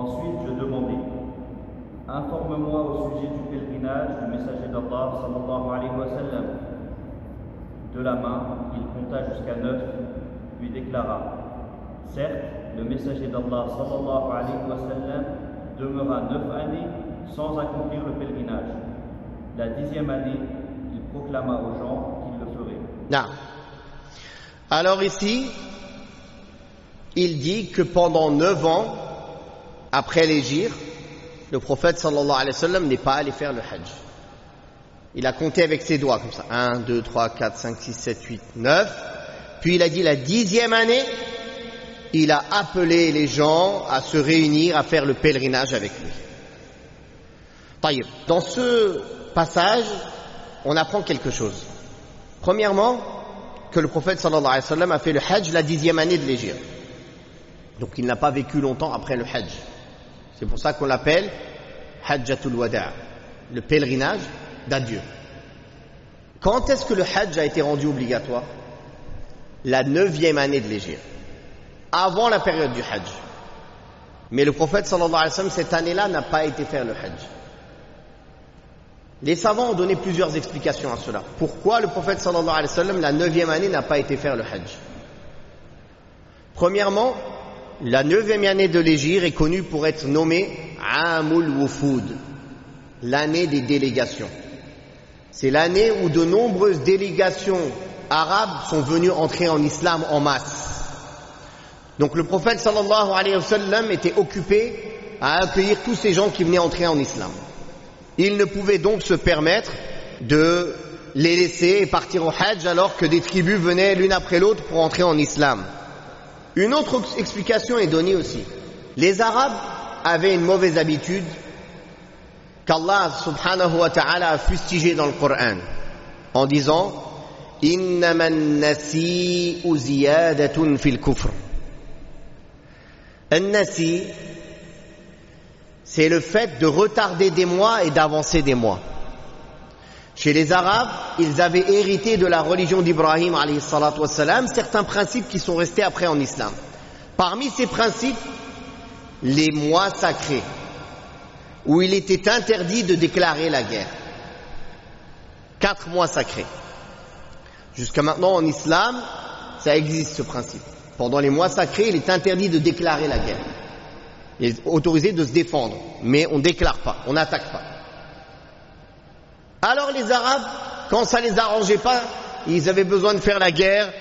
Ensuite, je demandai, informe-moi au sujet du pèlerinage du messager d'Allah sallallahu alayhi wa sallam. De la main, il compta jusqu'à 9, puis déclara, certes, le messager d'Allah sallallahu alayhi wa sallam demeura 9 années sans accomplir le pèlerinage. La 10e année, il proclama aux gens qu'il le ferait. Non. Alors ici, il dit que pendant 9 ans, après l'hégire, le prophète sallallahu alayhi wa sallam n'est pas allé faire le hajj. Il a compté avec ses doigts comme ça. 1, 2, 3, 4, 5, 6, 7, 8, 9. Puis il a dit la 10e année, il a appelé les gens à se réunir, à faire le pèlerinage avec lui. Taïb. Dans ce passage, on apprend quelque chose. Premièrement, que le prophète sallallahu alayhi wa sallam a fait le hajj la 10e année de l'hégire. Donc il n'a pas vécu longtemps après le hajj. C'est pour ça qu'on l'appelle Hajjatul Wada', le pèlerinage d'adieu. Quand est-ce que le hajj a été rendu obligatoire? La 9e année de l'hégire, avant la période du hajj. Mais le prophète sallallahu alayhi wa sallam, cette année-là, n'a pas été faire le hajj. Les savants ont donné plusieurs explications à cela. Pourquoi le prophète sallallahu alayhi wa sallam, la 9e année, n'a pas été faire le hajj? Premièrement, la 9e année de l'hégire est connue pour être nommée Amul Wufud, l'année des délégations. C'est l'année où de nombreuses délégations arabes sont venues entrer en islam en masse. Donc le prophète sallallahu alayhi wa sallam était occupé à accueillir tous ces gens qui venaient entrer en islam. Il ne pouvait donc se permettre de les laisser et partir au hajj alors que des tribus venaient l'une après l'autre pour entrer en islam. Une autre explication est donnée aussi. Les Arabes avaient une mauvaise habitude qu'Allah subhanahu wa ta'ala a fustigé dans le Coran en disant « Innama an-nasi'u ziyadatun fil kufr ». An-nasi, c'est le fait de retarder des mois et d'avancer des mois. Chez les Arabes, ils avaient hérité de la religion d'Ibrahim alayhi salatu wassalam certains principes qui sont restés après en islam. Parmi ces principes, les mois sacrés, où il était interdit de déclarer la guerre. 4 mois sacrés. Jusqu'à maintenant en islam, ça existe ce principe. Pendant les mois sacrés, il est interdit de déclarer la guerre. Il est autorisé de se défendre, mais on ne déclare pas, on n'attaque pas. Alors les Arabes, quand ça les arrangeait pas, ils avaient besoin de faire la guerre,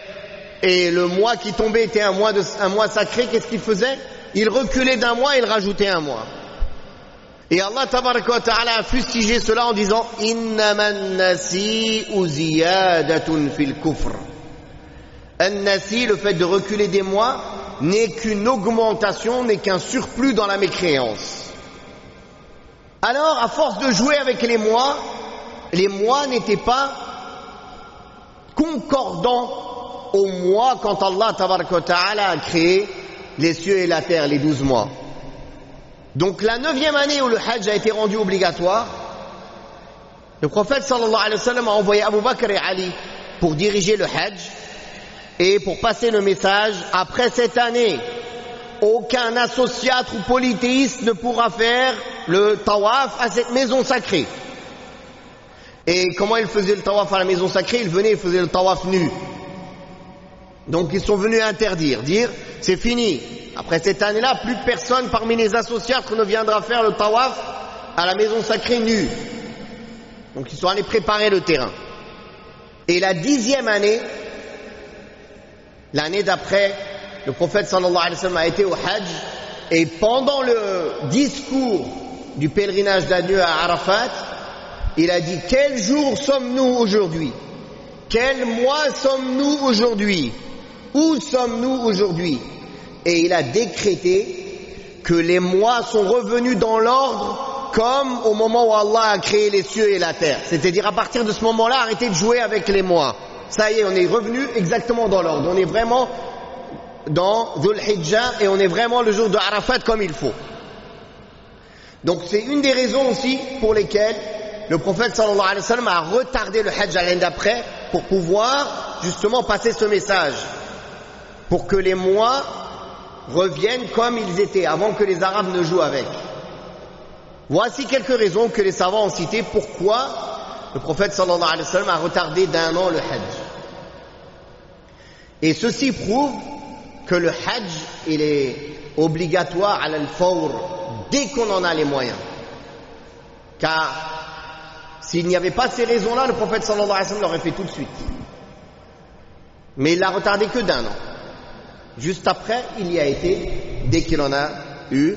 et le mois qui tombait était un mois sacré, qu'est-ce qu'ils faisaient? Ils reculaient d'un mois et ils rajoutaient un mois. Et Allah tabaraka wa ta'ala a fustigé cela en disant « Innaman nasi'u ziyadatun fil kufr ». An-nasi, le fait de reculer des mois, n'est qu'une augmentation, n'est qu'un surplus dans la mécréance. Alors, à force de jouer avec les mois n'étaient pas concordants au mois quand Allah tabaraka wa ta'ala a créé les cieux et la terre, les 12 mois. Donc la 9e année où le hajj a été rendu obligatoire, le prophète sallallahu alayhi wa sallam a envoyé Abu Bakr et Ali pour diriger le hajj et pour passer le message: après cette année, aucun associatre ou polythéiste ne pourra faire le tawaf à cette maison sacrée. Et comment ils faisaient le tawaf à la maison sacrée? Ils venaient et faisaient le tawaf nu. Donc ils sont venus interdire, dire c'est fini. Après cette année-là, plus personne parmi les associatres ne viendra faire le tawaf à la maison sacrée nu. Donc ils sont allés préparer le terrain. Et la 10e année, l'année d'après, le prophète sallallahu alayhi wa sallam a été au hajj, et pendant le discours du pèlerinage d'adieu à Arafat, il a dit: quel jour sommes-nous aujourd'hui? Quel mois sommes-nous aujourd'hui? Où sommes-nous aujourd'hui? Et il a décrété que les mois sont revenus dans l'ordre comme au moment où Allah a créé les cieux et la terre. C'est-à-dire à partir de ce moment-là, arrêtez de jouer avec les mois. Ça y est, on est revenu exactement dans l'ordre. On est vraiment dans Dhul Hijjah et on est vraiment le jour de Arafat comme il faut. Donc c'est une des raisons aussi pour lesquelles le prophète sallallahu alayhi wa sallam a retardé le hajj à l'année d'après pour pouvoir justement passer ce message, pour que les mois reviennent comme ils étaient avant que les Arabes ne jouent avec. Voici quelques raisons que les savants ont citées pourquoi le prophète sallallahu alayhi wa sallam a retardé d'1 an le Hajj. Et ceci prouve que le Hajj, il est obligatoire à al-fawr dès qu'on en a les moyens. Car s'il n'y avait pas ces raisons-là, le prophète sallallahu alayhi wa sallam l'aurait fait tout de suite. Mais il l'a retardé que d'1 an. Juste après, il y a été dès qu'il en a eu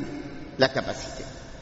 la capacité.